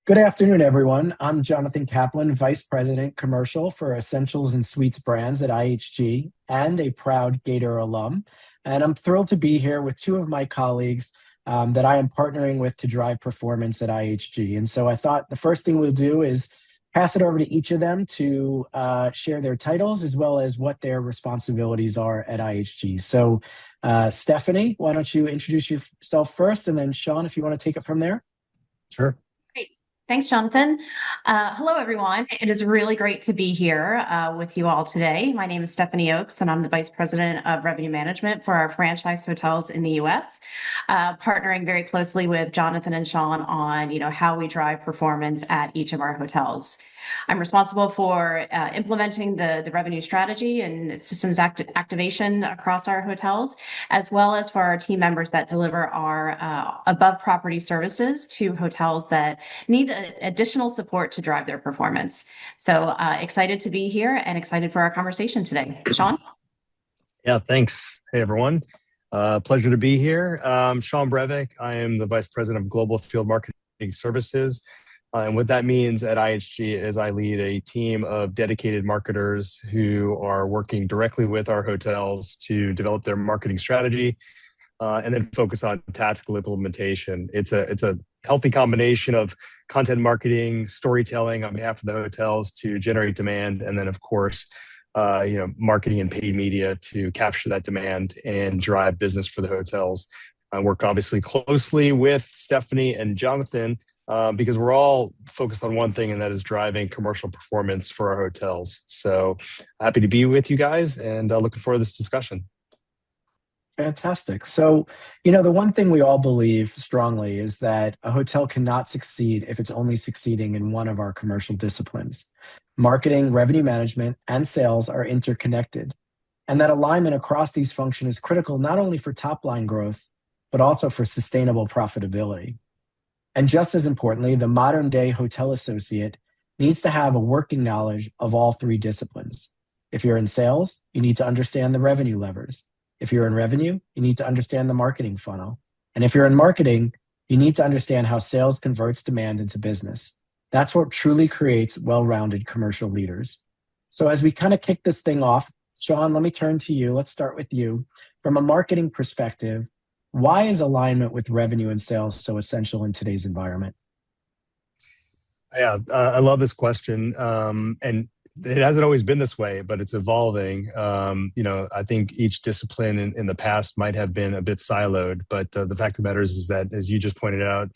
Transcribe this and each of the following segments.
Good afternoon, everyone. I'm Jonathan Kaplan, Vice President Commercial for Essentials and Suites Brands at IHG and a proud Gator alum. And I'm thrilled to be here with two of my colleagues that I am partnering with to drive performance at IHG. And so I thought the first thing we'll do is pass it over to each of them to share their titles as well as what their responsibilities are at IHG. So Stephanie, why don't you introduce yourself first, and then Sean, if you want to take it from there. Sure. Great. Thanks, Jonathan. Hello, everyone. It is really great to be here with you all today. My name is Stephanie Oakes, and I'm the Vice President of Revenue Management for our franchise hotels in the U.S., partnering very closely with Jonathan and Sean on, how we drive performance at each of our hotels. I'm responsible for implementing the revenue strategy and systems activation across our hotels, as well as for our team members that deliver our above property services to hotels that need additional support to drive their performance. So excited to be here and excited for our conversation today. Sean? Yeah, thanks. Hey, everyone. Pleasure to be here. Sean Brevik. I am the Vice President of Global Field Marketing Services. And what that means at IHG is I lead a team of dedicated marketers who are working directly with our hotels to develop their marketing strategy and then focus on tactical implementation. It's a healthy combination of content marketing, storytelling on behalf of the hotels to generate demand, and then, of course, marketing and paid media to capture that demand and drive business for the hotels. I work obviously closely with Stephanie and Jonathan because we're all focused on one thing, and that is driving commercial performance for our hotels. So happy to be with you guys and looking forward to this discussion. Fantastic. So, the one thing we all believe strongly is that a hotel cannot succeed if it's only succeeding in one of our commercial disciplines. Marketing, revenue management, and sales are interconnected. And that alignment across these functions is critical not only for top-line growth, but also for sustainable profitability. And just as importantly, the modern-day hotel associate needs to have a working knowledge of all three disciplines. If you're in sales, you need to understand the revenue levers. If you're in revenue, you need to understand the marketing funnel. And if you're in marketing, you need to understand how sales converts demand into business. That's what truly creates well-rounded commercial leaders. So as we kind of kick this thing off, Sean, let me turn to you. Let's start with you. From a marketing perspective, why is alignment with revenue and sales so essential in today's environment? Yeah, I love this question. And it hasn't always been this way, but it's evolving. I think each discipline in the past might have been a bit siloed, but the fact of the matter is that, as you just pointed out,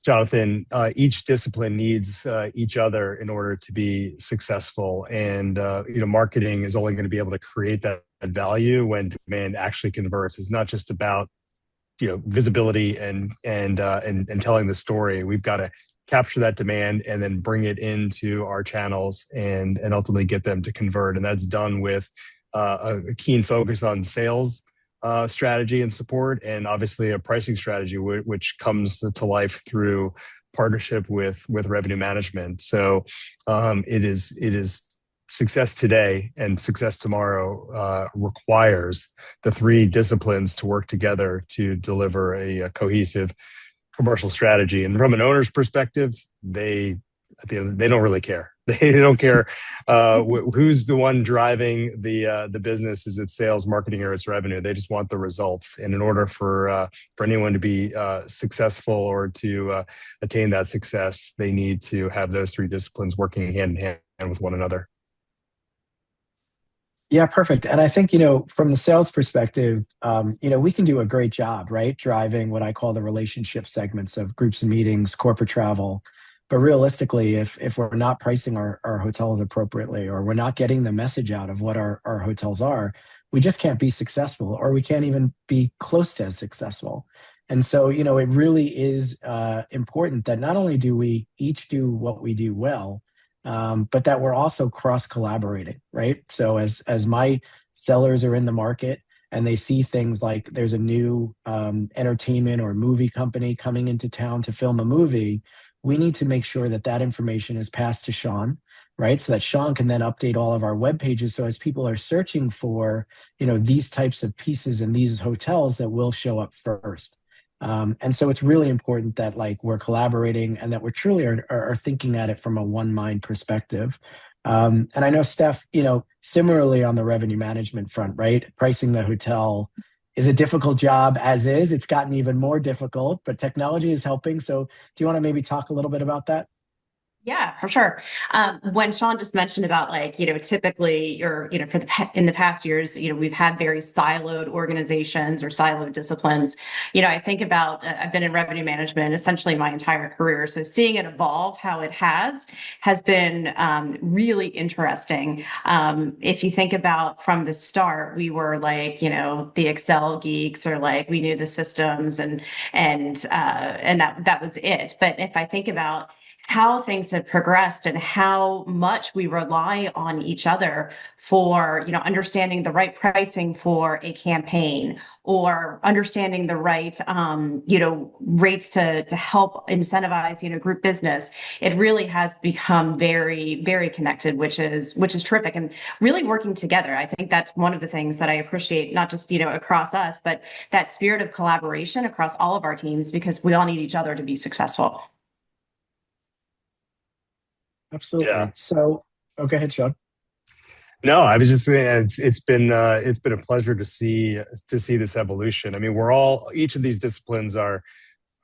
Jonathan, each discipline needs each other in order to be successful. And, marketing is only going to be able to create that value when demand actually converts. It's not just about, visibility and telling the story. We've got to capture that demand and then bring it into our channels and ultimately get them to convert. And that's done with a keen focus on sales strategy and support, and obviously a pricing strategy, which comes to life through partnership with revenue management. So it is success today and success tomorrow requires the three disciplines to work together to deliver a cohesive commercial strategy. And from an owner's perspective, they don't really care. They don't care who's the one driving the business. Is it sales, marketing, or it's revenue? They just want the results. And in order for anyone to be successful or to attain that success, they need to have those three disciplines working hand in hand with one another. Yeah, perfect. And I think, from the sales perspective, we can do a great job, right? Driving what I call the relationship segments of groups and meetings, corporate travel. But realistically, if we're not pricing our hotels appropriately, or we're not getting the message out of what our hotels are, we just can't be successful, or we can't even be close to as successful. And so, it really is important that not only do we each do what we do well, but that we're also cross-collaborating, right? So as my sellers are in the market and they see things like there's a new entertainment or movie company coming into town to film a movie, we need to make sure that information is passed to Sean, right? So that Sean can then update all of our web pages. So as people are searching for, these types of pieces in these hotels, that will show up first. And so it's really important that like we're collaborating and that we're truly are thinking at it from a one mind perspective. And I know Steph, similarly on the revenue management front, right? Pricing the hotel is a difficult job as is. It's gotten even more difficult, but technology is helping. So do you want to maybe talk a little bit about that? Yeah, for sure. When Sean just mentioned about like, typically or, in the past years, we've had very siloed organizations or siloed disciplines. I think about, I've been in revenue management essentially my entire career. So seeing it evolve how it has been really interesting. If you think about from the start, we were like, the Excel geeks or like we knew the systems and that was it. But if I think about how things have progressed and how much we rely on each other for, understanding the right pricing for a campaign or understanding the right, rates to help incentivize, group business. It really has become very, very connected, which is terrific and really working together. I think that's one of the things that I appreciate, not just, across us, but that spirit of collaboration across all of our teams because we all need each other to be successful. Yeah. Absolutely. So, okay, ahead, Sean. No, I was just saying it's been a pleasure to see this evolution. I mean, each of these disciplines are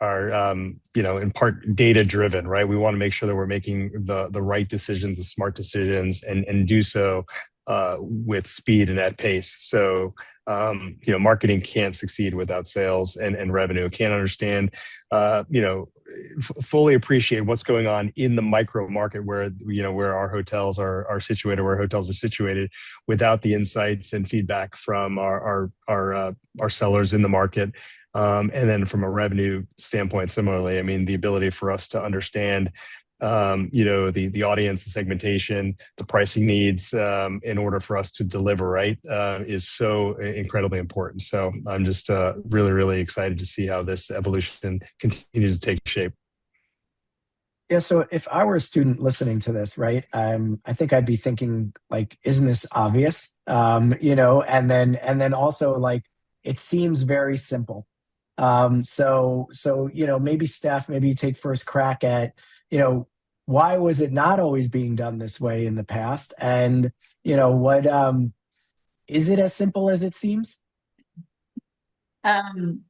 in part data driven, right? We want to make sure that we're making the right decisions, the smart decisions, and do so with speed and at pace. So marketing can't succeed without sales and revenue. Can't understand, fully appreciate what's going on in the micro market where our hotels are situated, where hotels are situated, without the insights and feedback from our sellers in the market. And then from a revenue standpoint, similarly, I mean, the ability for us to understand, the audience, the segmentation, the pricing needs, in order for us to deliver, right, is so incredibly important. So I'm just really, really excited to see how this evolution continues to take shape. Yeah, so if I were a student listening to this, right, I think I'd be thinking like, isn't this obvious? And then also like it seems very simple. So maybe Steph, maybe you take first crack at, why was it not always being done this way in the past? And what is it as simple as it seems? Um,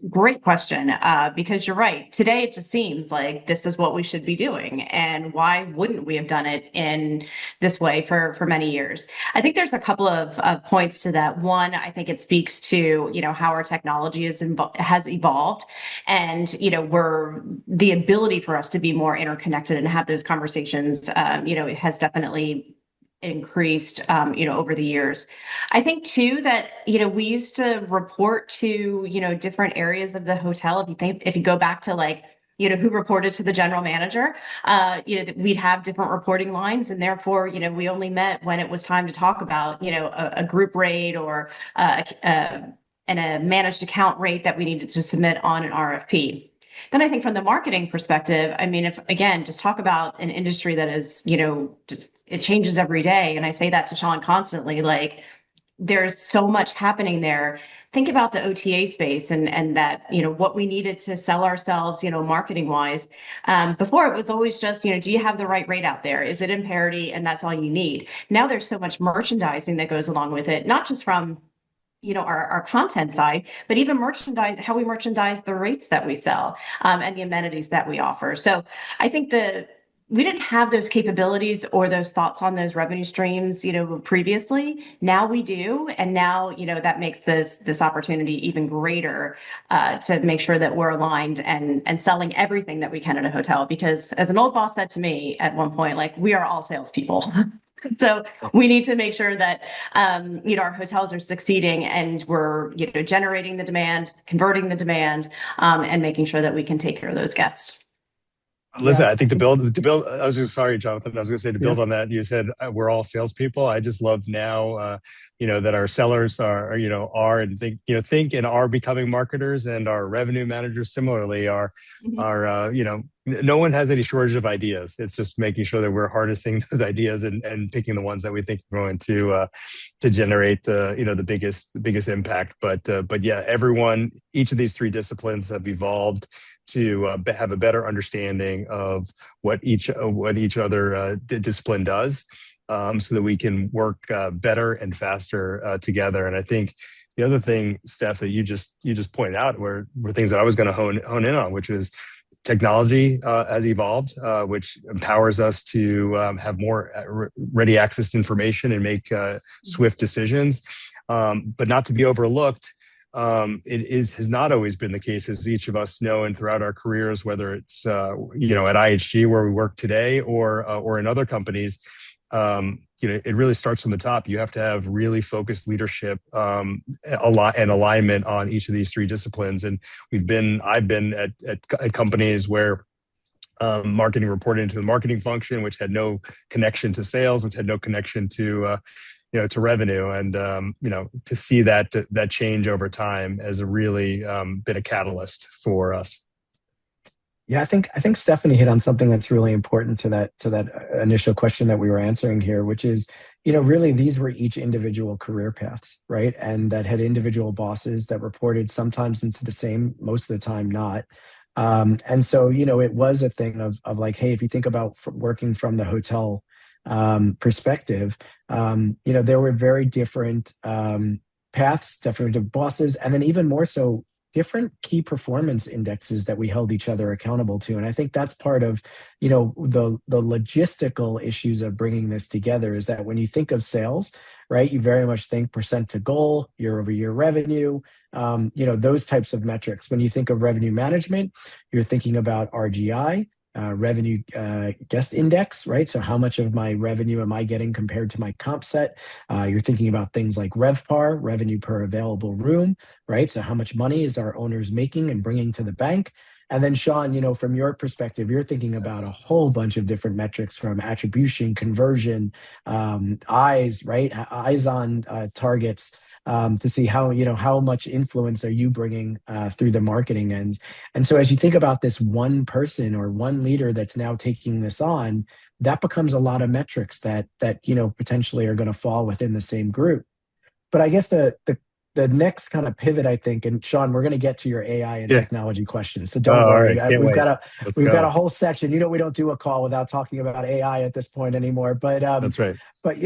Great question, because you're right. Today, it just seems like this is what we should be doing, and why wouldn't we have done it in this way for many years? I think there's a couple of points to that. One, I think it speaks to how our technology has evolved, and we're the ability for us to be more interconnected and have those conversations. It has definitely increased over the years. I think too that we used to report to different areas of the hotel. If you go back to like who reported to the general manager, that we'd have different reporting lines, and therefore we only met when it was time to talk about a group rate or and a managed account rate that we needed to submit on an RFP. Then I think from the marketing perspective, I mean, if again, just talk about an industry that is, it changes every day. And I say that to Sean constantly, like there's so much happening there. Think about the OTA space and that, what we needed to sell ourselves, marketing wise. Before it was always just, do you have the right rate out there? Is it in parity? And that's all you need. Now there's so much merchandising that goes along with it, not just from our content side, but even merchandise, how we merchandise the rates that we sell, and the amenities that we offer. So I think we didn't have those capabilities or those thoughts on those revenue streams, previously. Now we do, and now that makes this opportunity even greater, to make sure that we're aligned and selling everything that we can at a hotel. Because as an old boss said to me at one point, like we are all salespeople. So we need to make sure that our hotels are succeeding and we're generating the demand, converting the demand, and making sure that we can take care of those guests. Listen, Yes, I I think think I was just sorry, Jonathan. I was going to say to yeah. build on that. You said we're all salespeople. I just love now, that our sellers are and think and are becoming marketers, and our revenue managers similarly are. No one has any shortage of ideas. It's just making sure that we're harnessing those ideas and picking the ones that we think are going to generate the biggest impact. But yeah, each of these three disciplines have evolved to have a better understanding of what each other discipline does, so that we can work better and faster together. And I think the other thing, Steph, that you just pointed out were things that I was going to hone in on, which is technology has evolved, which empowers us to have more ready access to information and make swift decisions, but not to be overlooked. Has not always been the case, as each of us know, and throughout our careers, whether it's at IHG where we work today, or in other companies. It really starts from the top. You have to have really focused leadership, and alignment on each of these three disciplines. And I've been at companies where marketing reported into the marketing function, which had no connection to sales, which had no connection to revenue. And to see that change over time has really been a catalyst for us. Yeah, I think Stephanie hit on something that's really important to that initial question that we were answering here, which is, really these were each individual career paths, right? And that had individual bosses that reported sometimes into the same, most of the time not. And so, it was a thing of like, hey, if you think about working from the hotel perspective, there were very different paths, different bosses, and then even more so different key performance indexes that we held each other accountable to. And I think that's part of, the logistical issues of bringing this together, is that when you think of sales, right, you very much think percent to goal, year over year revenue, those types of metrics. When you think of revenue management, you're thinking about RGI, revenue guest index, right? So how much of my revenue am I getting compared to my comp set? You're thinking about things like RevPAR, revenue per available room, right? So how much money is our owners making and bringing to the bank? And then Sean, from your perspective, you're thinking about a whole bunch of different metrics, from attribution, conversion, eyes, right? Eyes on targets, to see how much influence are you bringing through the marketing end. And so as you think about this one person or one leader that's now taking this on, that becomes a lot of metrics that potentially are going to fall within the same group. But I guess the next kind of pivot, I think, and Sean, we're going to get to your AI and Yeah. technology questions, so Oh, don't all worry. right. Can't We've got wait. a Let's we've got go. a whole section. We don't do a call without talking about AI at this point anymore. That's right. But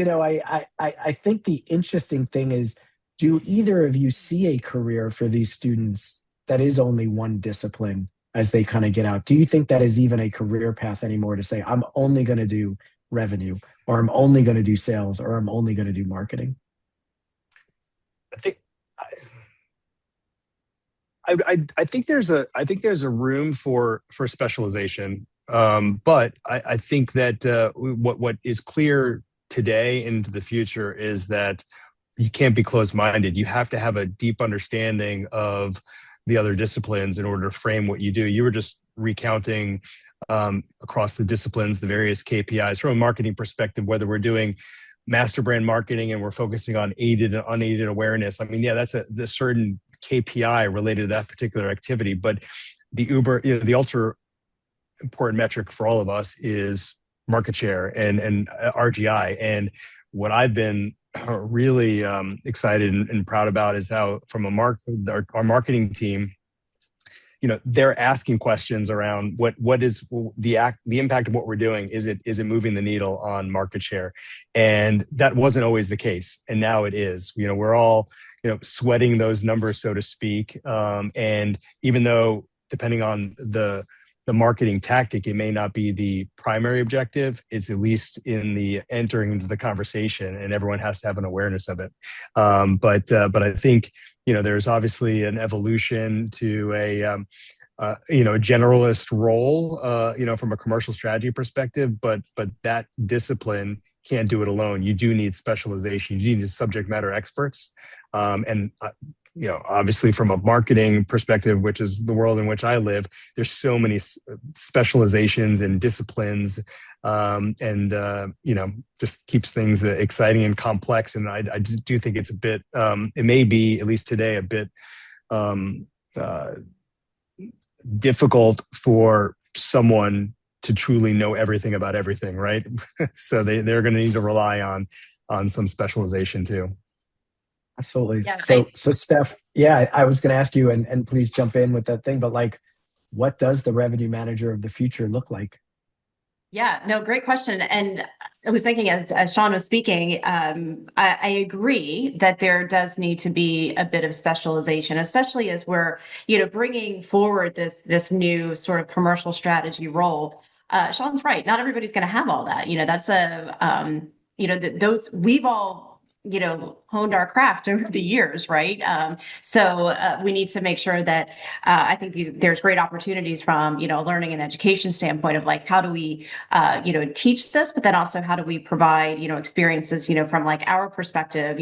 I think the interesting thing is, do either of you see a career for these students that is only one discipline as they kind of get out? Do you think that is even a career path anymore, to say I'm only going to do revenue, or I'm only going to do sales, or I'm only going to do marketing? I think I think there's a room for specialization, but I think that what is clear today into the future is that you can't be closed-minded. You have to have a deep understanding of the other disciplines in order to frame what you do. You were just recounting across the disciplines the various KPIs from a marketing perspective, whether we're doing master brand marketing and we're focusing on aided and unaided awareness. I mean, yeah, that's the certain KPI related to that particular activity. But the ultra important metric for all of us is market share and RGI. And what I've been really excited and proud about is how, from our marketing team, they're asking questions around what is the impact of what we're doing. Is it moving the needle on market share? And that wasn't always the case, and now it is. We're all sweating those numbers, so to speak. And even though, depending on the marketing tactic, it may not be the primary objective, it's at least in the entering into the conversation, and everyone has to have an awareness of it. But I think there's obviously an evolution to a generalist role, from a commercial strategy perspective, but that discipline can't do it alone. You do need specialization. You need subject matter experts. And obviously from a marketing perspective, which is the world in which I live, there's so many specializations and disciplines, and just keeps things exciting and complex. And I do think it's a bit, it may be, at least today, a bit um, uh, difficult for someone to truly know everything about everything, right? So they're going to need to rely on some specialization too. Absolutely. Yeah, So Steph, yeah, I was going to ask you, and please jump in with that thing, but like, what does the revenue manager of the future look like? Yeah, no, great question. And I was thinking as Sean was speaking, I agree that there does need to be a bit of specialization, especially as we're, bringing forward this new sort of commercial strategy role. Sean's right. Not everybody's going to have all that. That's those we've all honed our craft over the years, right? So we need to make sure that I think there's great opportunities from learning and education standpoint of like how do we teach this, but then also how do we provide experiences from like our perspective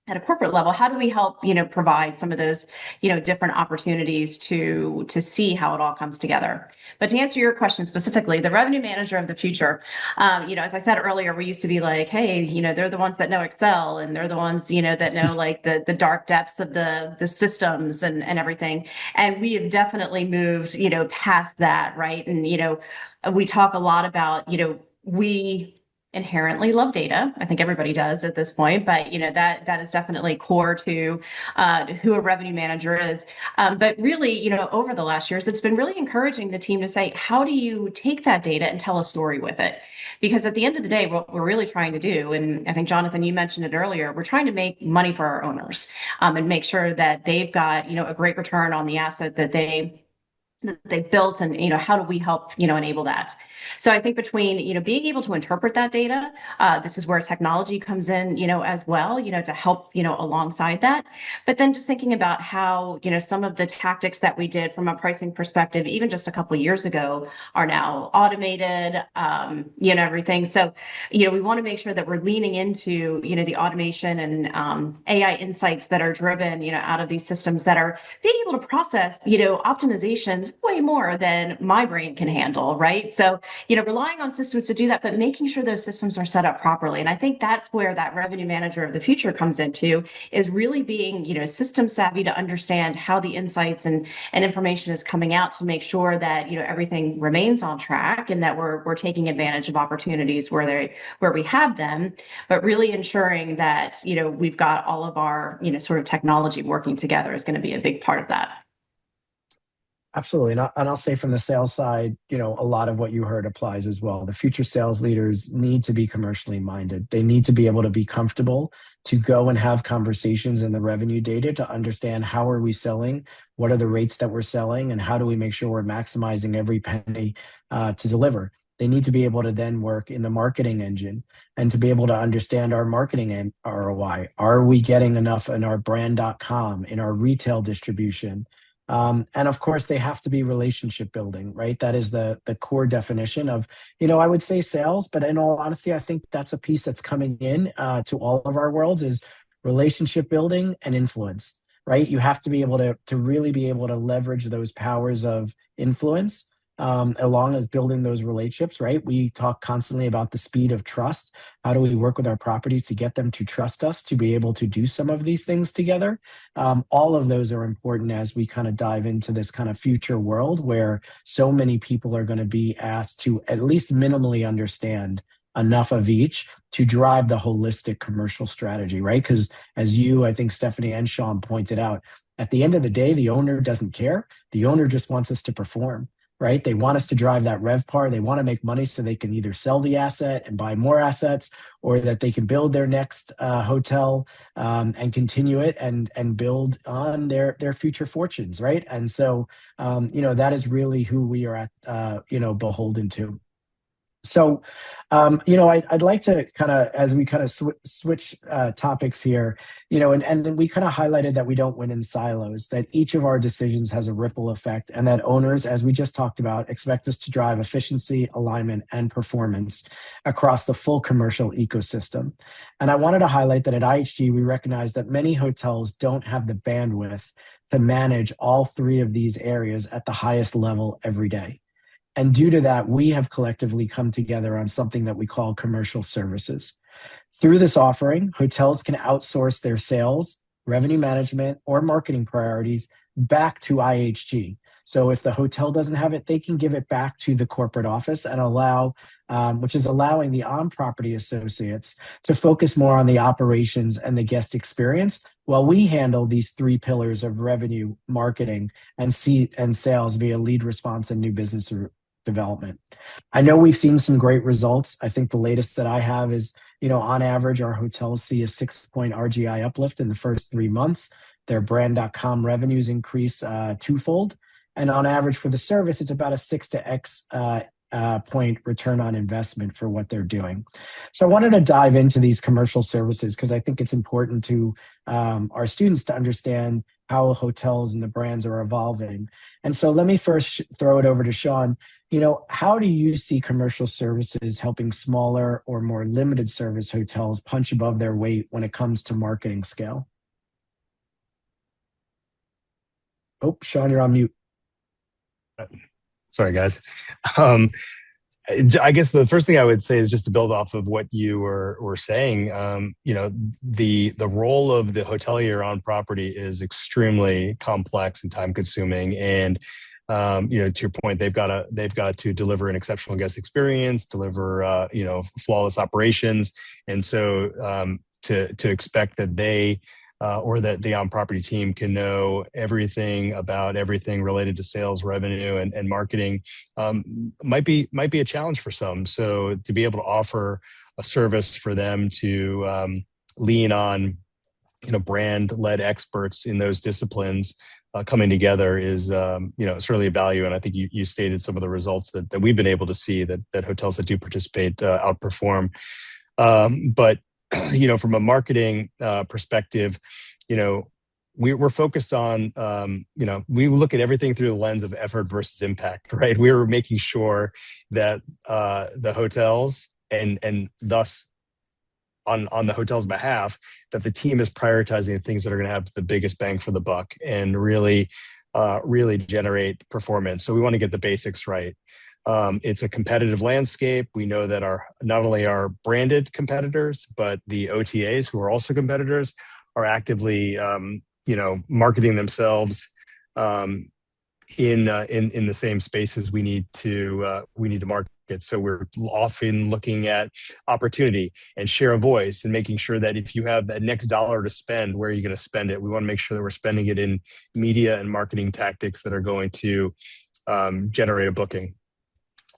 at a corporate level. How do we help provide some of those different opportunities to see how it all comes together? But to answer your question specifically, the revenue manager of the future, as I said earlier, we used to be like, hey, they're the ones that know Excel, and they're the ones that know like the dark depths of the systems and everything. And we have definitely moved past that, right? And we talk a lot about we inherently love data. I think everybody does at this point, but that is definitely core to who a revenue manager is. But really, over the last years, it's been really encouraging the team to say, how do you take that data and tell a story with it? Because at the end of the day, what we're really trying to do, and I think Jonathan, you mentioned it earlier, we're trying to make money for our owners, and make sure that they've got a great return on the asset that they built, and how do we help enable that. So I think between being able to interpret that data, this is where technology comes in as well, to help alongside that. But then just thinking about how some of the tactics that we did from a pricing perspective even just a couple of years ago are now automated, everything. So we want to make sure that we're leaning into the automation and AI insights that are driven out of these systems that are being able to process optimizations way more than my brain can handle, right? So, relying on systems to do that, but making sure those systems are set up properly. And I think that's where that revenue manager of the future comes into, is really being, system savvy to understand how the insights and information is coming out to make sure that, everything remains on track and that we're taking advantage of opportunities where we have them, but really ensuring that, we've got all of our, sort of technology working together is going to be a big part of that. Absolutely. And I'll say from the sales side, a lot of what you heard applies as well. The future sales leaders need to be commercially minded. They need to be able to be comfortable to go and have conversations in the revenue data to understand how are we selling, what are the rates that we're selling, and how do we make sure we're maximizing every penny to deliver. They need to be able to then work in the marketing engine and to be able to understand our marketing ROI. Are we getting enough in our brand.com, in our retail distribution? And of course, they have to be relationship building, right? That is the core definition of, I would say sales, but in all honesty, I think that's a piece that's coming in to all of our worlds is relationship building and influence, right? You have to be able to really be able to leverage those powers of influence along as building those relationships, right? We talk constantly about the speed of trust. How do we work with our properties to get them to trust us to be able to do some of these things together? All of those are important as we kind of dive into this kind of future world where so many people are going to be asked to at least minimally understand enough of each to drive the holistic commercial strategy, right? Because as you, I think Stephanie and Sean pointed out, at the end of the day, the owner doesn't care. The owner just wants us to perform, right? They want us to drive that RevPAR. They want to make money so they can either sell the asset and buy more assets, or that they can build their next hotel and continue it and build on their future fortunes, right? And so, that is really who we are at, beholden to. So, I'd like to kind of, as we kind of switch topics here, and then we kind of highlighted that we don't win in silos, that each of our decisions has a ripple effect, and that owners, as we just talked about, expect us to drive efficiency, alignment, and performance across the full commercial ecosystem. And I wanted to highlight that at IHG, we recognize that many hotels don't have the bandwidth to manage all three of these areas at the highest level every day. And due to that, we have collectively come together on something that we call commercial services. Through this offering, hotels can outsource their sales, revenue management, or marketing priorities back to IHG. So if the hotel doesn't have it, they can give it back to the corporate office and which is allowing the on-property associates to focus more on the operations and the guest experience, while we handle these three pillars of revenue, marketing, and sales via lead response and new business development. I know we've seen some great results. I think the latest that I have is, on average, our hotels see a 6-point RGI uplift in the first 3 months. Their brand.com revenues increase twofold. And on average for the service, it's about a 6 to X point return on investment for what they're doing. So I wanted to dive into these commercial services because I think it's important to our students to understand how hotels and the brands are evolving. And so let me first throw it over to Sean. How do you see commercial services helping smaller or more limited service hotels punch above their weight when it comes to marketing scale? Oh, Sean, you're on mute. Sorry, guys. I guess the first thing I would say is just to build off of what you were saying. The role of the hotelier on property is extremely complex and time consuming, and to your point, they've got to deliver an exceptional guest experience, deliver flawless operations, and so to expect that they or that the on-property team can know everything about everything related to sales, revenue, and marketing might be a challenge for some. So to be able to offer a service for them to lean on, brand-led experts in those disciplines coming together is, certainly a value. And I think you stated some of the results that we've been able to see that hotels that do participate outperform. But from a marketing perspective, we're focused on, we look at everything through the lens of effort versus impact, right? We're making sure that the hotels and thus on the hotel's behalf, that the team is prioritizing the things that are going to have the biggest bang for the buck and really generate performance. So we want to get the basics right. It's a competitive landscape. We know that not only our branded competitors, but the OTAs, who are also competitors, are actively, marketing themselves in the same spaces we need to market. So we're often looking at opportunity and share of voice and making sure that if you have that next dollar to spend, where are you going to spend it? We want to make sure that we're spending it in media and marketing tactics that are going to generate a booking.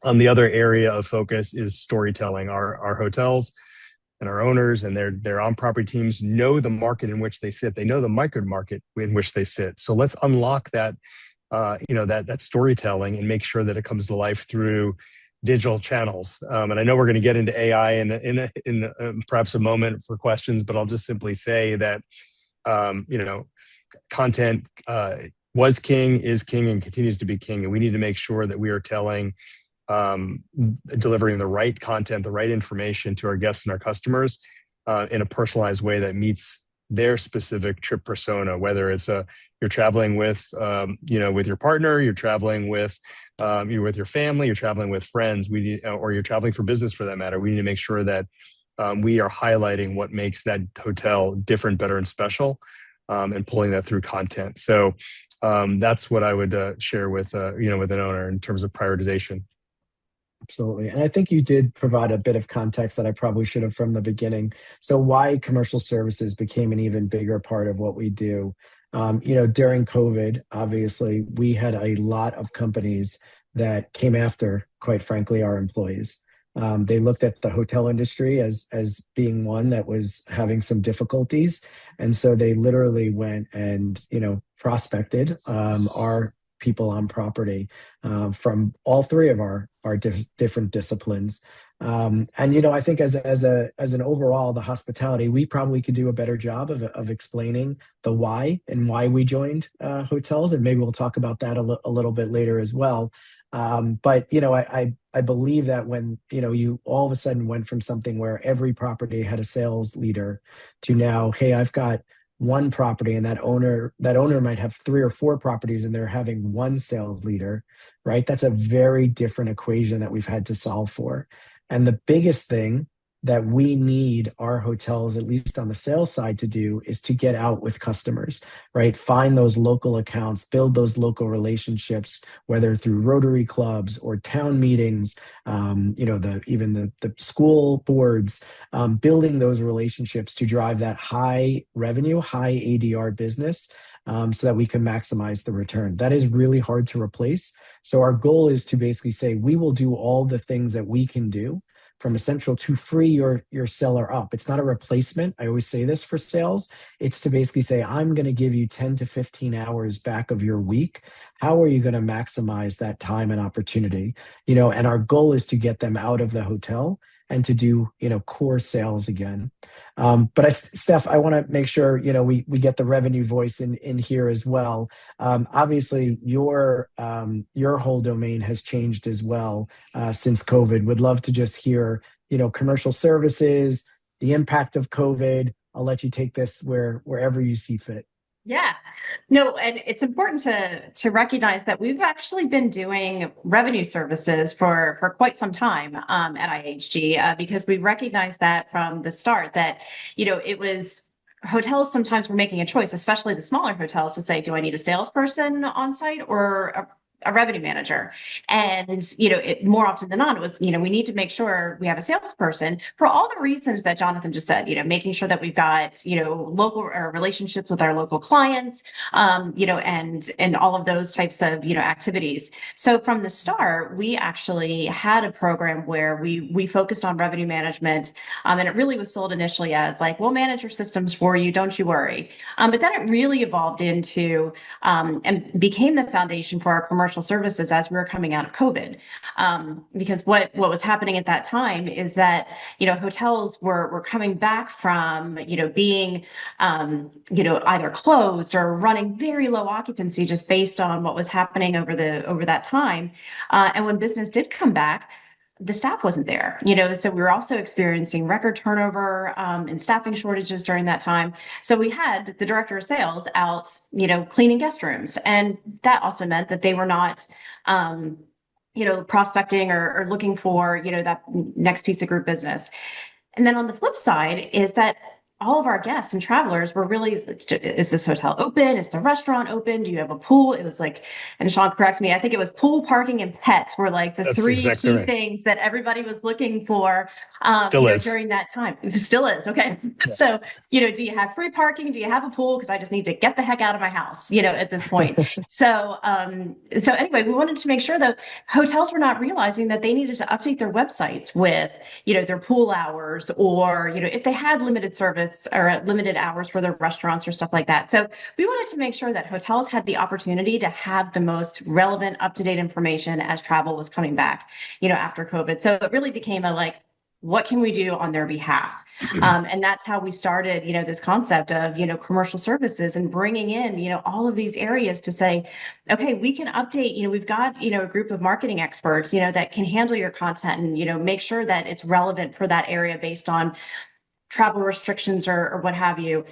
The other area of focus is storytelling. Our hotels and our owners and their on-property teams know the market in which they sit. They know the micro market in which they sit. So let's unlock that, that storytelling and make sure that it comes to life through digital channels. And I know we're going to get into AI in perhaps a moment for questions, but I'll just simply say that, content was king, is king, and continues to be king. And we need to make sure that we are delivering the right content, the right information to our guests and our customers in a personalized way that meets their specific trip persona, whether it's you're traveling with with your partner, you're traveling with your family, you're traveling with friends, or you're traveling for business for that matter. We need to make sure that we are highlighting what makes that hotel different, better, and special, and pulling that through content. So that's what I would share with with an owner in terms of prioritization. Absolutely. And I think you did provide a bit of context that I probably should have from the beginning. So why commercial services became an even bigger part of what we do. During COVID, obviously, we had a lot of companies that came after, quite frankly, our employees. They looked at the hotel industry as being one that was having some difficulties. And so they literally went and, prospected our people on property from all three of our different disciplines. And I think as an overall, the hospitality, we probably could do a better job of explaining the why and why we joined hotels, and maybe we'll talk about that a little bit later as well. But I believe that when you all of a sudden went from something where every property had a sales leader to now, hey, I've got one property, and that owner might have 3 or 4 properties, and they're having one sales leader, right? That's a very different equation that we've had to solve for. And the biggest thing that we need our hotels, at least on the sales side, to do is to get out with customers, right? Find those local accounts, build those local relationships, whether through Rotary clubs or town meetings, even the school boards, building those relationships to drive that high revenue, high ADR business, so that we can maximize the return. That is really hard to replace. So our goal is to basically say, we will do all the things that we can do from Essential to free your seller up. It's not a replacement. I always say this for sales. It's to basically say, I'm going to give you 10 to 15 hours back of your week. How are you going to maximize that time and opportunity? And our goal is to get them out of the hotel and to do core sales again. But Steph, I want to make sure we get the revenue voice in here as well. Obviously, your whole domain has changed as well since COVID. Would love to just hear commercial services, the impact of COVID. I'll let you take this wherever you see fit. Yeah, no, and it's important to recognize that we've actually been doing revenue services for quite some time at IHG because we recognized that from the start that it was hotels sometimes were making a choice, especially the smaller hotels, to say, do I need a salesperson on site or a revenue manager? And more often than not, it was we need to make sure we have a salesperson for all the reasons that Jonathan just said. Making sure that we've got local relationships with our local clients, and all of those types of activities. So from the start, we actually had a program where we focused on revenue management, and it really was sold initially as like, we'll manage your systems for you, don't you worry. But then it really evolved into and became the foundation for our commercial services as we were coming out of COVID. Because what was happening at that time is that, hotels were coming back from, being, either closed or running very low occupancy just based on what was happening over that time. And when business did come back, the staff wasn't there, so we were also experiencing record turnover and staffing shortages during that time. So we had the director of sales out, cleaning guest rooms. And that also meant that they were not, prospecting or looking for, that next piece of group business. And then on the flip side is that all of our guests and travelers were really, is this hotel open? Is the restaurant open? Do you have a pool? It was like, and Sean corrects me, I think it was pool, parking, and pets were like the That's three exactly key right. things that everybody was looking for Still is. during that time. It still is. Okay. Yeah. So, do you have free parking? Do you have a pool? Because I just need to get the heck out of my house, at this point. So anyway, we wanted to make sure that hotels were not realizing that they needed to update their websites with, their pool hours, or, if they had limited service or limited hours for their restaurants or stuff like that. So we wanted to make sure that hotels had the opportunity to have the most relevant, up-to-date information as travel was coming back, after COVID. So it really became what can we do on their behalf? And that's how we started, this concept of, commercial services and bringing in, all of these areas to say, okay, we can update, we've got, a group of marketing experts, that can handle your content and, make sure that it's relevant for that area based on travel restrictions or what have you.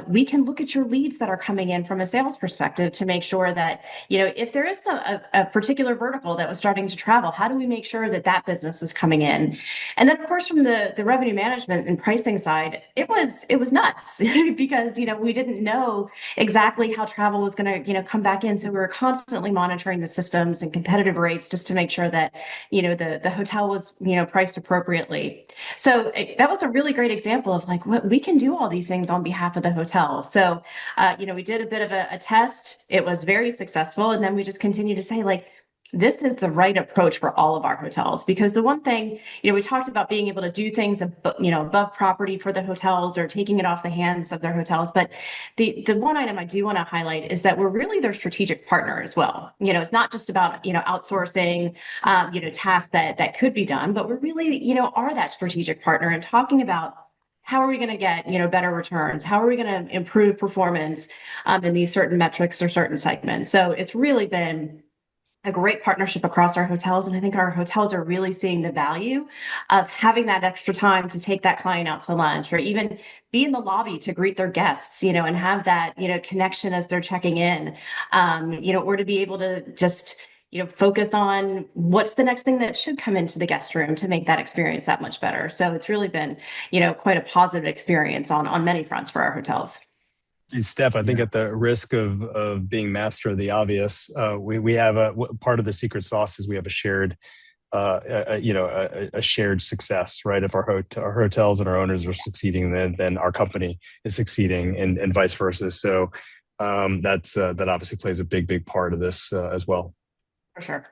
We can look at your leads that are coming in from a sales perspective to make sure that, if there is a particular vertical that was starting to travel, how do we make sure that business is coming in? And then of course, from the revenue management and pricing side, it was nuts because, we didn't know exactly how travel was going to, come back in. So we were constantly monitoring the systems and competitive rates just to make sure that, the hotel was, priced appropriately. So that was a really great example of what we can do all these things on behalf of the hotel. So, we did a bit of a test. It was very successful. And then we just continue to say this is the right approach for all of our hotels. Because the one thing, we talked about being able to do things, above property for the hotels or taking it off the hands of their hotels. But the one item I do want to highlight is that we're really their strategic partner as well. It's not just about, outsourcing, tasks that could be done, but we're really, are that strategic partner and talking about how are we going to get, better returns? How are we going to improve performance in these certain metrics or certain segments? So it's really been a great partnership across our hotels. And I think our hotels are really seeing the value of having that extra time to take that client out to lunch or even be in the lobby to greet their guests, and have that, connection as they're checking in, or to be able to just, focus on what's the next thing that should come into the guest room to make that experience that much better. So it's really been, quite a positive experience on many fronts for our hotels. Steph, I think at the risk of being master of the obvious, we have part of the secret sauce is we have a shared, a shared success, right? If our hotels and our owners are succeeding, then our company is succeeding, and vice versa. So that obviously plays a big part of this as well. For sure.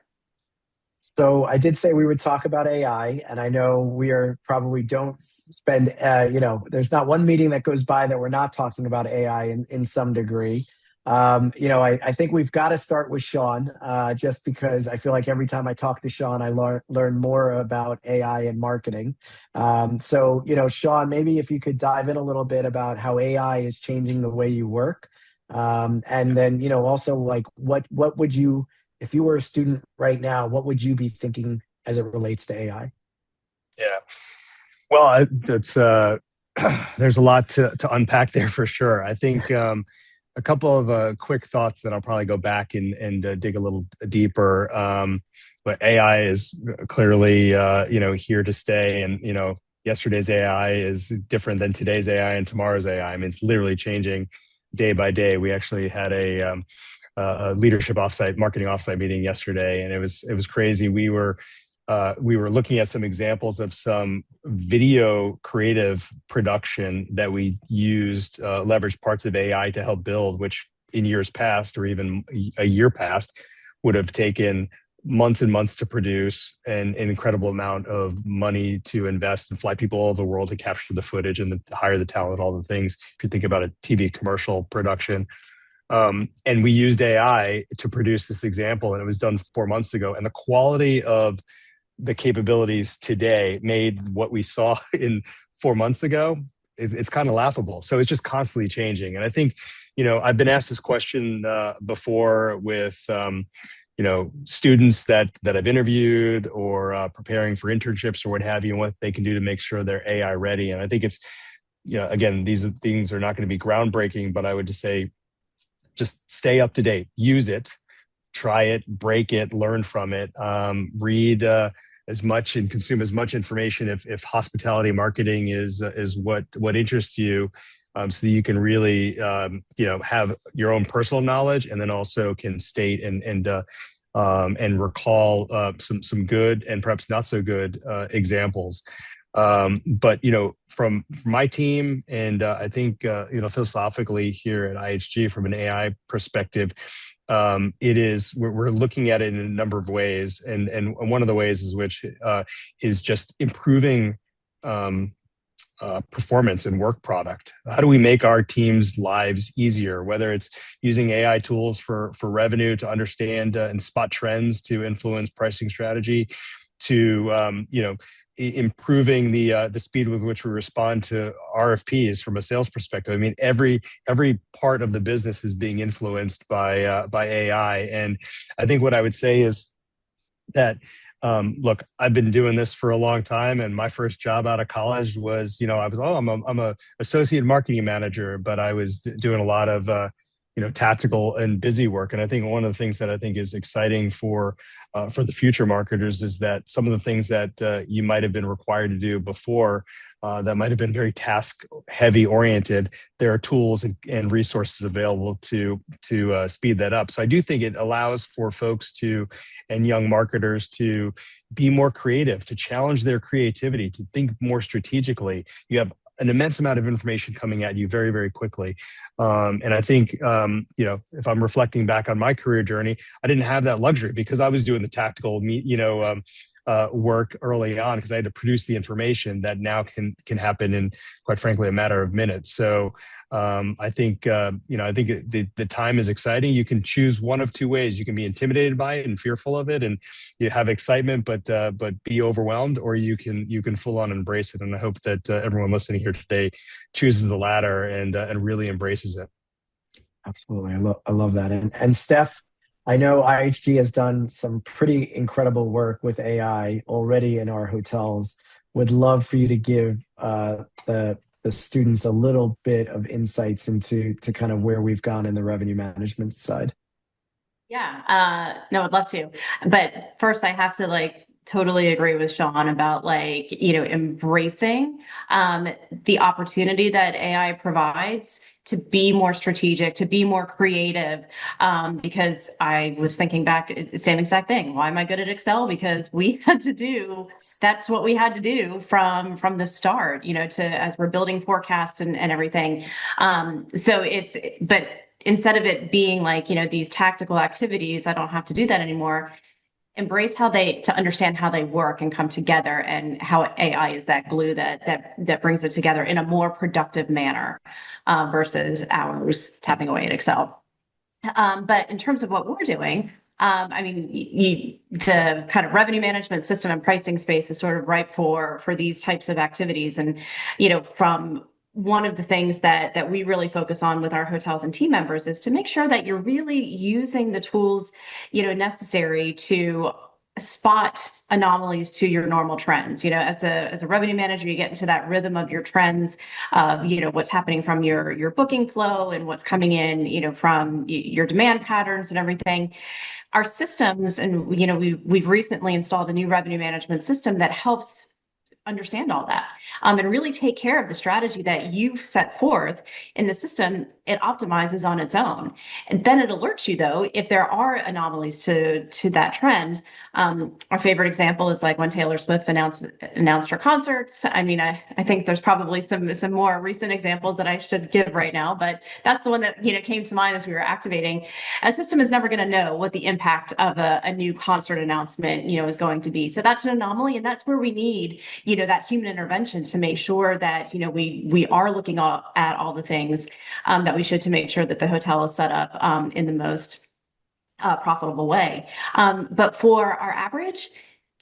So I did say we would talk about AI, and I know we are probably don't spend, there's not one meeting that goes by that we're not talking about AI in some degree. I think we've got to start with Sean, just because I feel like every time I talk to Sean, I learn more about AI and marketing. So, Sean, maybe if you could dive in a little bit about how AI is changing the way you work. And then, also like what would you, if you were a student right now, what would you be thinking as it relates to AI? Yeah. Well, that's there's a lot to unpack there for sure. I think a couple of quick thoughts that I'll probably go back and dig a little deeper. But AI is clearly here to stay, and yesterday's AI is different than today's AI and tomorrow's AI. I mean, it's literally changing day by day. We actually had a leadership offsite, marketing offsite meeting yesterday, and it was crazy. We were looking at some examples of some video creative production that we used, leveraged parts of AI to help build, which in years past or even a year past would have taken months and months to produce and an incredible amount of money to invest and fly people all over the world to capture the footage and hire the talent, all the things. If you think about a TV commercial production. And we used AI to produce this example, and it was done 4 months ago. And the quality of the capabilities today made what we saw in 4 months ago, it's kind of laughable. So it's just constantly changing. And I think, I've been asked this question before with, students that I've interviewed or preparing for internships or what have you, and what they can do to make sure they're AI ready. And I think it's, again, these things are not going to be groundbreaking, but I would just say, just stay up to date, use it, try it, break it, learn from it, read as much and consume as much information if hospitality marketing is what interests you, so that you can really have your own personal knowledge, and then also can state and recall some good and perhaps not so good examples. But from my team, and I think philosophically here at IHG from an AI perspective, we're looking at it in a number of ways, and one of the ways is just improving performance and work product. How do we make our teams' lives easier? Whether it's using AI tools for revenue to understand and spot trends to influence pricing strategy, to improving the speed with which we respond to RFPs from a sales perspective. I mean, every part of the business is being influenced by AI. And I think what I would say is that, look, I've been doing this for a long time, and my first job out of college was, I'm a associate marketing manager, but I was doing a lot of tactical and busy work. And I think one of the things that I think is exciting for the future marketers is that some of the things that you might have been required to do before, that might have been very task heavy oriented, there are tools and resources available to speed that up. So I do think it allows for folks and young marketers to be more creative, to challenge their creativity, to think more strategically. You have an immense amount of information coming at you very, very quickly. And I think, if I'm reflecting back on my career journey, I didn't have that luxury because I was doing the tactical, work early on because I had to produce the information that now can happen in, quite frankly, a matter of minutes. So I think the time is exciting. You can choose one of two ways. You can be intimidated by it and fearful of it, and you have excitement, but be overwhelmed, or you can full on embrace it. And I hope that everyone listening here today chooses the latter and really embraces it. Absolutely. I love that. And Steph, I know IHG has done some pretty incredible work with AI already in our hotels. Would love for you to give the students a little bit of insights into kind of where we've gone in the revenue management side. Yeah, no, I'd love to. But first I have to totally agree with Sean about embracing the opportunity that AI provides to be more strategic, to be more creative. Because I was thinking back, it's the same exact thing. Why am I good at Excel? Because that's what we had to do from the start, as we're building forecasts and everything. But instead of it being these tactical activities, I don't have to do that anymore. Embrace to understand how they work and come together, and how AI is that glue that brings it together in a more productive manner, versus hours tapping away at Excel. But in terms of what we're doing, the kind of revenue management system and pricing space is sort of ripe for these types of activities. And, from one of the things that we really focus on with our hotels and team members is to make sure that you're really using the tools, necessary to spot anomalies to your normal trends. As a revenue manager, you get into that rhythm of your trends of, what's happening from your booking flow and what's coming in, from your demand patterns and everything. Our systems, and, we've recently installed a new revenue management system that helps understand all that, and really take care of the strategy that you've set forth in the system. It optimizes on its own, and then it alerts you though if there are anomalies to that trend. Our favorite example is when Taylor Swift announced her concerts. I think there's probably some more recent examples that I should give right now, but that's the one that came to mind as we were activating. A system is never going to know what the impact of a new concert announcement is going to be. So that's an anomaly, and that's where we need that human intervention to make sure that we are looking at all the things that we should, to make sure that the hotel is set up in the most profitable way. But for our average,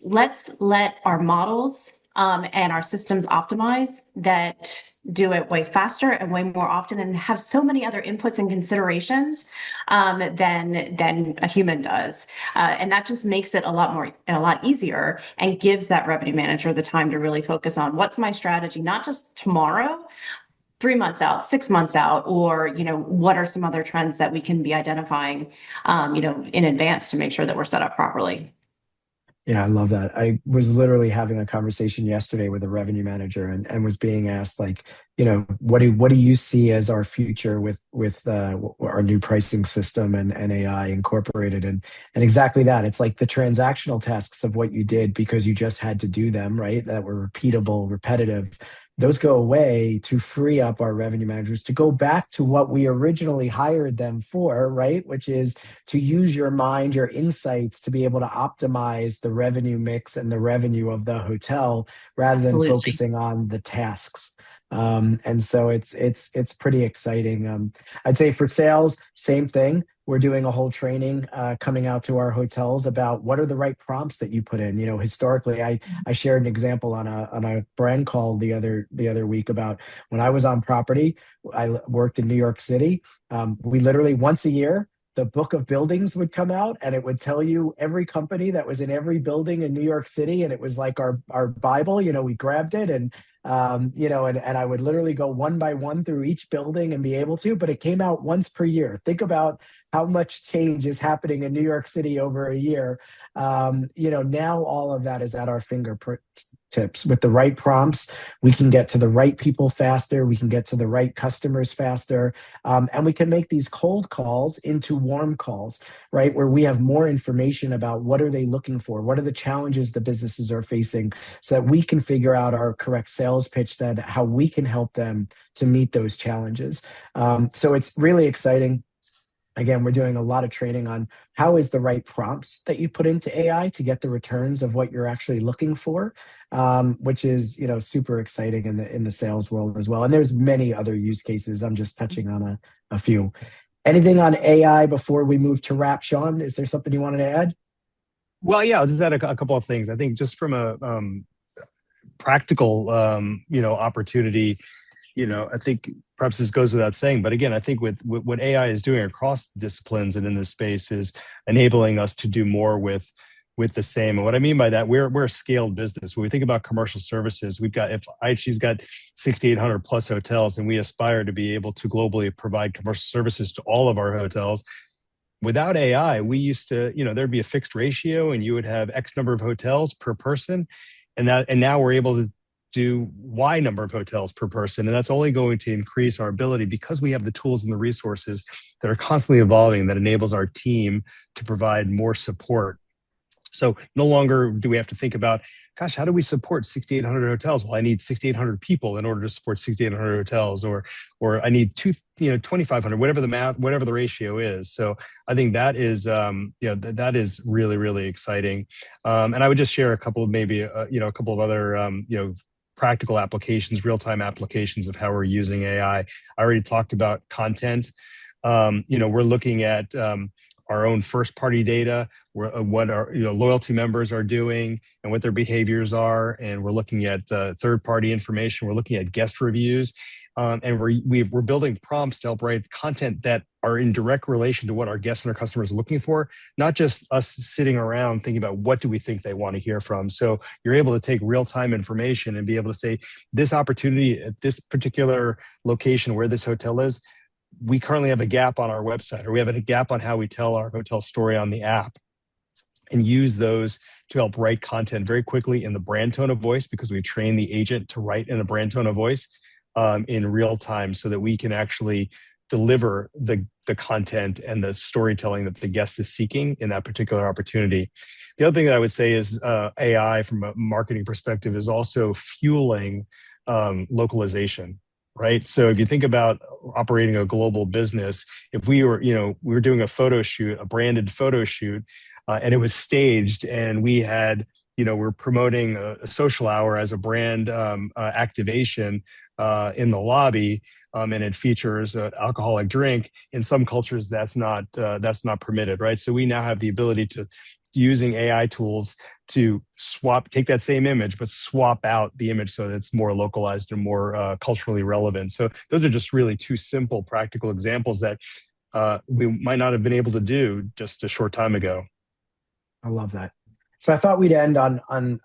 let's let our models and our systems optimize that, do it way faster and way more often, and have so many other inputs and considerations than a human does. And that just makes it a lot easier, and gives that revenue manager the time to really focus on what's my strategy, not just tomorrow, 3 months out, 6 months out, or, what are some other trends that we can be identifying, in advance to make sure that we're set up properly. Yeah, I love that. I was literally having a conversation yesterday with a revenue manager, and was being asked, what do you see as our future with our new pricing system and AI incorporated? And exactly that. It's like the transactional tasks of what you did because you just had to do them, right? That were repeatable, repetitive. Those go away to free up our revenue managers to go back to what we originally hired them for, right? Which is to use your mind, your insights, to be able to optimize the revenue mix and the revenue of the hotel, rather Absolutely. than focusing on the tasks. And so it's pretty exciting. I'd say for sales, same thing. We're doing a whole training coming out to our hotels about what are the right prompts that you put in. Historically, I shared an example on a brand call the other week about when I was on property. I worked in New York City. We literally, once a year, the book of buildings would come out, and it would tell you every company that was in every building in New York City. And it was like our Bible. We grabbed it, and I would literally go one by one through each building and be able to, but it came out once per year. Think about how much change is happening in New York City over a year. Now all of that is at our fingertips. With the right prompts, we can get to the right people faster. We can get to the right customers faster. And we can make these cold calls into warm calls, right? Where we have more information about what are they looking for? What are the challenges the businesses are facing, so that we can figure out our correct sales sales pitch that how we can help them to meet those challenges. So it's really exciting. Again, we're doing a lot of training on how is the right prompts that you put into AI to get the returns of what you're actually looking for, which is super exciting in the sales world as well. And there's many other use cases. I'm just touching on a few. Anything on AI before we move to wrap, Sean? Is there something you wanted to add? Well, yeah, I'll just add a couple of things. I think just from a practical, opportunity, I think perhaps this goes without saying, but again, I think with what AI is doing across disciplines and in this space is enabling us to do more with the same. And what I mean by that, we're a scaled business. When we think about commercial services, if IHG's got 6,800 plus hotels, and we aspire to be able to globally provide commercial services to all of our hotels. Without AI, we used to, there'd be a fixed ratio, and you would have X number of hotels per person, and now we're able to do Y number of hotels per person. And that's only going to increase our ability because we have the tools and the resources that are constantly evolving that enables our team to provide more support. So no longer do we have to think about, gosh, how do we support 6,800 hotels? Well, I need 6,800 people in order to support 6,800 hotels, or I need 2,500, whatever the ratio is. So I think that is, that is really, really exciting. And I would just share a couple of a couple of other, practical applications, real-time applications of how we're using AI. I already talked about content. We're looking at our own first-party data, what our loyalty members are doing and what their behaviors are, and we're looking at third-party information. We're looking at guest reviews, and we're building prompts to help write content that are in direct relation to what our guests and our customers are looking for, not just us sitting around thinking about what do we think they want to hear from. So you're able to take real-time information and be able to say, this opportunity at this particular location where this hotel is, we currently have a gap on our website, or we have a gap on how we tell our hotel story on the app, and use those to help write content very quickly in the brand tone of voice, because we train the agent to write in a brand tone of voice in real time, so that we can actually deliver the content and the storytelling that the guest is seeking in that particular opportunity. The other thing that I would say is AI from a marketing perspective is also fueling localization. Right. So if you think about operating a global business, if we were doing a photo shoot, a branded photo shoot, and it was staged, and we had, we're promoting a social hour as a brand activation in the lobby, and it features an alcoholic drink. In some cultures, that's not permitted. Right. So we now have the ability to, using AI tools, to take that same image, but swap out the image so that it's more localized and more culturally relevant. So those are just really two simple, practical examples that we might not have been able to do just a short time ago. I love that. So I thought we'd end on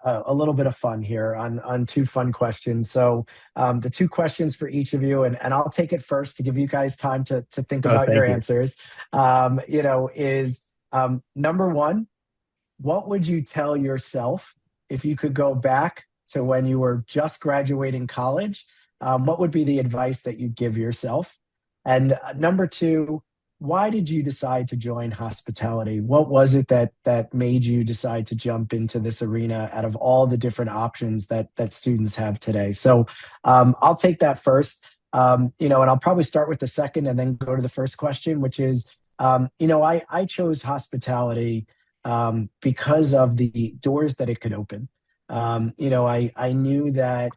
a little bit of fun here, on two fun questions. So the two questions for each of you, and I'll take it first to give you guys time to think about your answers. Is number one, what would you tell yourself if you could go back to when you were just graduating college? What would be the advice that you'd give yourself? And number two, why did you decide to join hospitality? What was it that made you decide to jump into this arena out of all the different options that students have today? So I'll take that first, and I'll probably start with the second and then go to the first question, which is, I chose hospitality because of the doors that it could open. I knew that,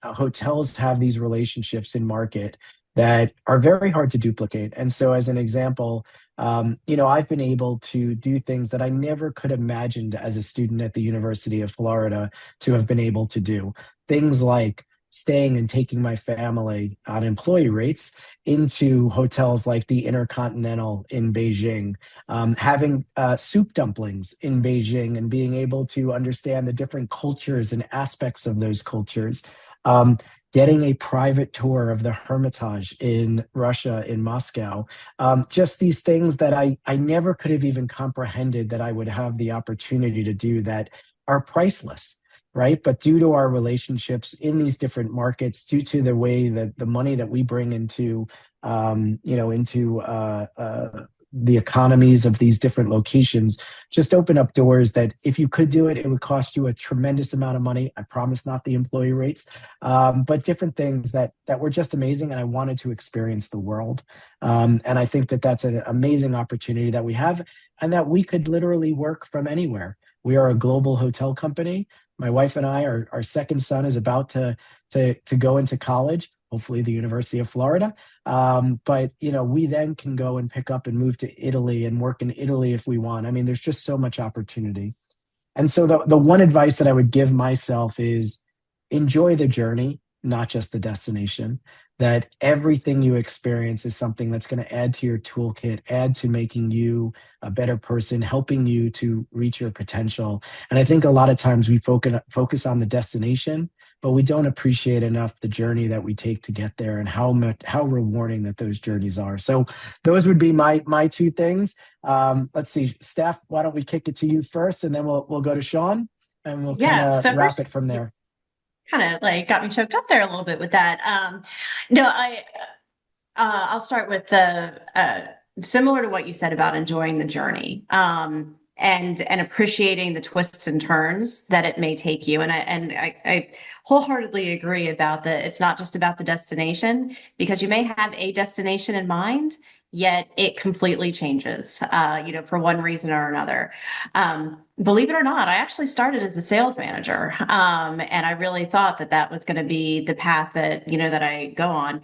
hotels have these relationships in market that are very hard to duplicate. And so as an example, I've been able to do things that I never could have imagined as a student at the University of Florida to have been able to do. Things like staying and taking my family on employee rates into hotels like the Intercontinental in Beijing, having soup dumplings in Beijing and being able to understand the different cultures and aspects of those cultures, getting a private tour of the Hermitage in Russia, in Moscow. Just these things that I never could have even comprehended that I would have the opportunity to do, that are priceless. Right. But due to our relationships in these different markets, due to the way that the money that we bring into the economies of these different locations just open up doors that if you could do it, it would cost you a tremendous amount of money. I promise not the employee rates, but different things that were just amazing. And I wanted to experience the world. And I think that that's an amazing opportunity that we have and that we could literally work from anywhere. We are a global hotel company. My wife and I, our second son is about to go into college, hopefully the University of Florida. But we then can go and pick up and move to Italy and work in Italy if we want. I mean, there's just so much opportunity. And so the one advice that I would give myself is enjoy the journey, not just the destination. That everything you experience is something that's going to add to your toolkit, add to making you a better person, helping you to reach your potential. And I think a lot of times we focus on the destination, but we don't appreciate enough the journey that we take to get there and how rewarding that those journeys are. So those would be my two things. Let's see, Steph, why don't we kick it to you first, and then we'll go to Sean, and we'll kind Yeah. of So wrap first, it from there. kind of like got me choked up there a little bit with that. No, I'll start with the similar to what you said about enjoying the journey. And appreciating the twists and turns that it may take you. And I wholeheartedly agree about that. It's not just about the destination, because you may have a destination in mind, yet it completely changes, for one reason or another. Believe it or not, I actually started as a sales manager, and I really thought that that was going to be the path that that I go on.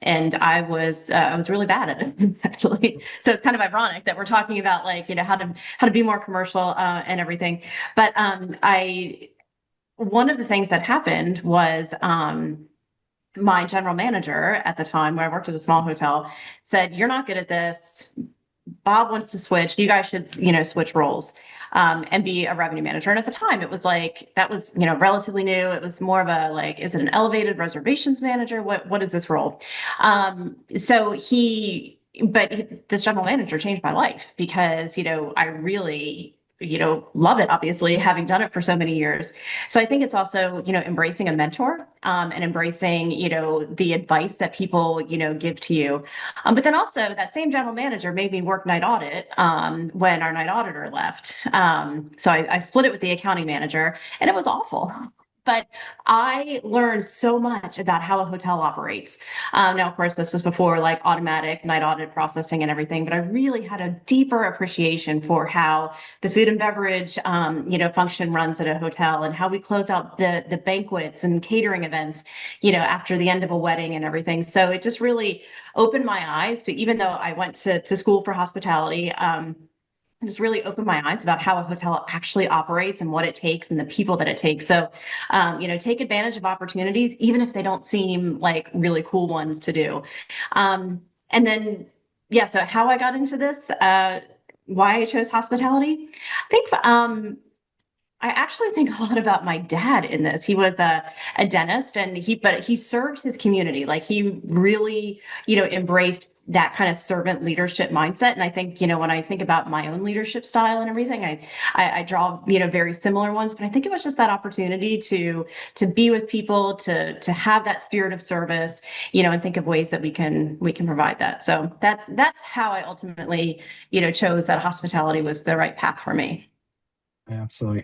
And I was really bad at it actually. So it's kind of ironic that we're talking about like how to be more commercial and everything. But I one of the things that happened was my general manager at the time, where I worked at a small hotel, said, "You're not good at this. Bob wants to switch. You guys should, switch roles and be a revenue manager." And at the time, it was like that was, relatively new. It was more of a like, is it an elevated reservations manager? What is this role? But this general manager changed my life because, I really love it, obviously, having done it for so many years. So I think it's also, embracing a mentor and embracing, the advice that people, give to you. But then also that same general manager made me work night audit when our night auditor left. So I split it with the accounting manager, and it was awful. But I learned so much about how a hotel operates. Now, of course, this was before like automatic night audit processing and everything, but I really had a deeper appreciation for how the food and beverage, function runs at a hotel, and how we close out the banquets and catering events, after the end of a wedding and everything. So it just really opened my eyes to, even though I went to school for hospitality, just really opened my eyes about how a hotel actually operates and what it takes and the people that it takes. So, take advantage of opportunities, even if they don't seem like really cool ones to do. And then, yeah, so how I got into this, why I chose hospitality, I think, I actually think a lot about my dad in this. He was a dentist, and but he served his community. Like he really, embraced that kind of servant leadership mindset. And I think, when I think about my own leadership style and everything, I draw, very similar ones. But I think it was just that opportunity to be with people, to have that spirit of service, and think of ways that we can provide that. So that's how I ultimately, chose that hospitality was the right path for me. I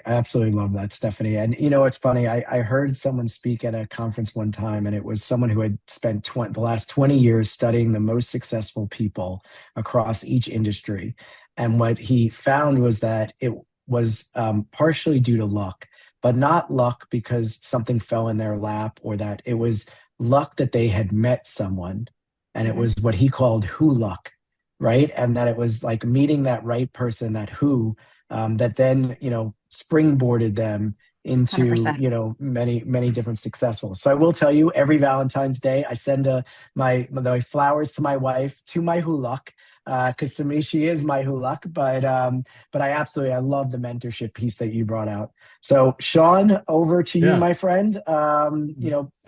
absolutely love that, Stephanie. And it's funny. I heard someone speak at a conference one time, and it was someone who had spent the last 20 years studying the most successful people across each industry. And what he found was that it was partially due to luck, but not luck because something fell in their lap, or that it was luck that they had met someone. And it was what he called who luck, right? And that it was like meeting that right person, that who that then springboarded them into 100%. many different successful. So I will tell you, every Valentine's Day I send my flowers to my wife, to my hulak, because to me she is my hulak. But I love the mentorship piece that you brought out. So Sean, over to you, Yeah. my friend.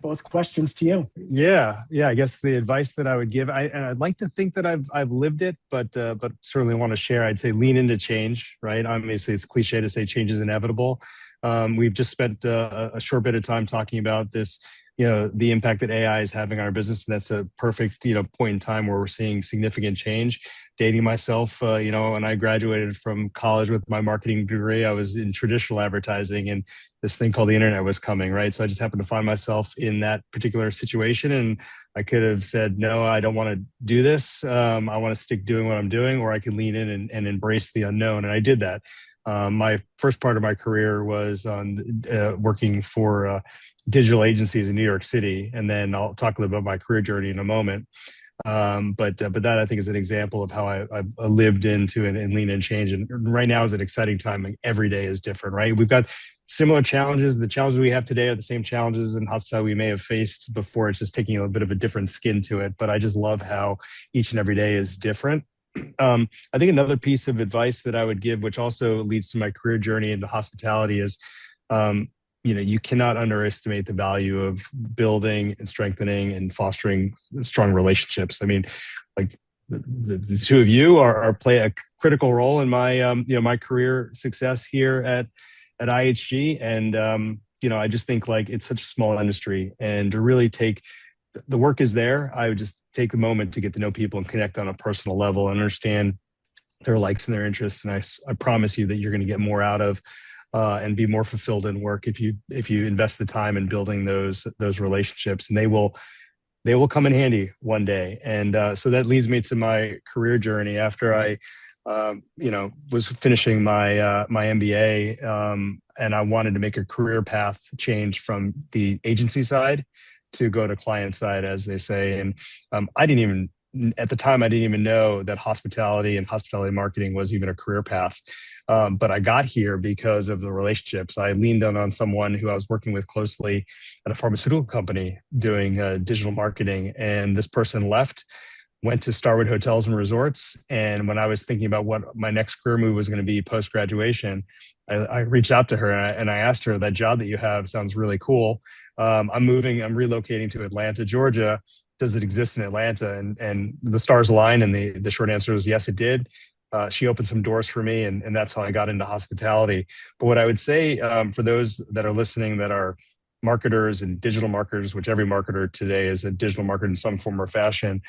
Both questions to you. Yeah. I guess the advice that I would give, and I'd like to think that I've lived it, but certainly want to share. I'd say lean into change. Right. Obviously, it's cliche to say change is inevitable, We've just spent a short bit of time talking about this, the impact that AI is having on our business. And that's a perfect, point in time where we're seeing significant change. Dating myself, when I graduated from college with my marketing degree, I was in traditional advertising, and this thing called the internet was coming, right? So I just happened to find myself in that particular situation, and I could have said, no, I don't want to do this. I want to stick doing what I'm doing, or I could lean in and embrace the unknown. And I did that. My first part of my career was on working for digital agencies in New York City, and then I'll talk a little about my career journey in a moment. But that, I think, is an example of how I've lived into and lean and change. And right now is an exciting time. Like, every day is different, right? We've got similar challenges. The challenges we have today are the same challenges in hospitality we may have faced before. It's just taking a bit of a different skin to it. But I just love how each and every day is different. I think another piece of advice that I would give, which also leads to my career journey into hospitality, is you cannot underestimate the value of building and strengthening and fostering strong relationships. I mean, like, the two of you are play a critical role in my my career success here at IHG, and I just think, like, it's such a small industry, and to really take the work is there. I would just take the moment to get to know people and connect on a personal level and understand their likes and their interests. And I promise you that you're going to get more out of and be more fulfilled in work if you invest the time in building those relationships, and they will come in handy one day. And so that leads me to my career journey. After I was finishing my MBA, and I wanted to make a career path change from the agency side to go to client side, as they say. And at the time, I didn't even know that hospitality and hospitality marketing was even a career path. But I got here because of the relationships. I leaned on someone who I was working with closely at a pharmaceutical company doing digital marketing. And this person left, went to Starwood Hotels and Resorts. And when I was thinking about what my next career move was going to be post-graduation, I reached out to her and I asked her, that job that you have sounds really cool. I'm relocating to Atlanta, Georgia. Does it exist in Atlanta? And the stars aligned, and the short answer was yes, it did. She opened some doors for me, and that's how I got into hospitality. But what I would say, for those that are listening that are marketers and digital marketers, which every marketer today is a digital marketer in some form or fashion,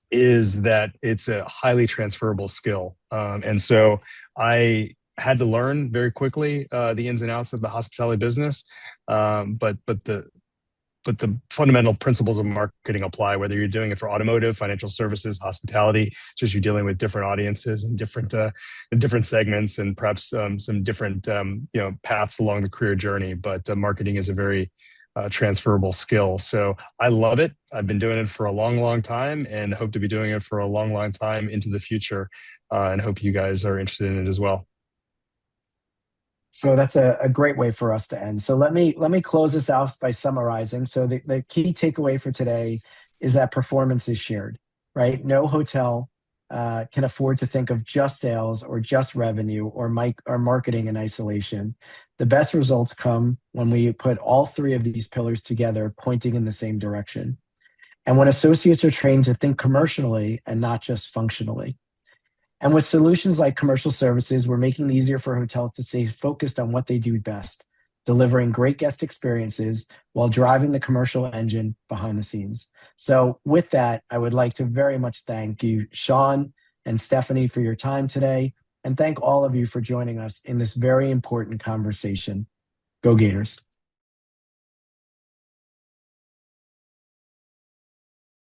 is that it's a highly transferable skill. And so I had to learn very quickly the ins and outs of the hospitality business, but the fundamental principles of marketing apply, whether you're doing it for automotive, financial services, hospitality. Just you're dealing with different audiences and different segments, and perhaps some different paths along the career journey. But marketing is a very transferable skill. So I love it. I've been doing it for a long, long time, and hope to be doing it for a long, long time into the future. And hope you guys are interested in it as well. So that's a great way for us to end. So let me close this out by summarizing. So the key takeaway for today is that performance is shared, right? No hotel can afford to think of just sales or just revenue or marketing in isolation. The best results come when we put all three of these pillars together, pointing in the same direction. And when associates are trained to think commercially and not just functionally. And with solutions like commercial services, we're making it easier for hotels to stay focused on what they do best, delivering great guest experiences while driving the commercial engine behind the scenes. So with that, I would like to very much thank you, Sean and Stephanie, for your time today, and thank all of you for joining us in this very important conversation. Go Gators.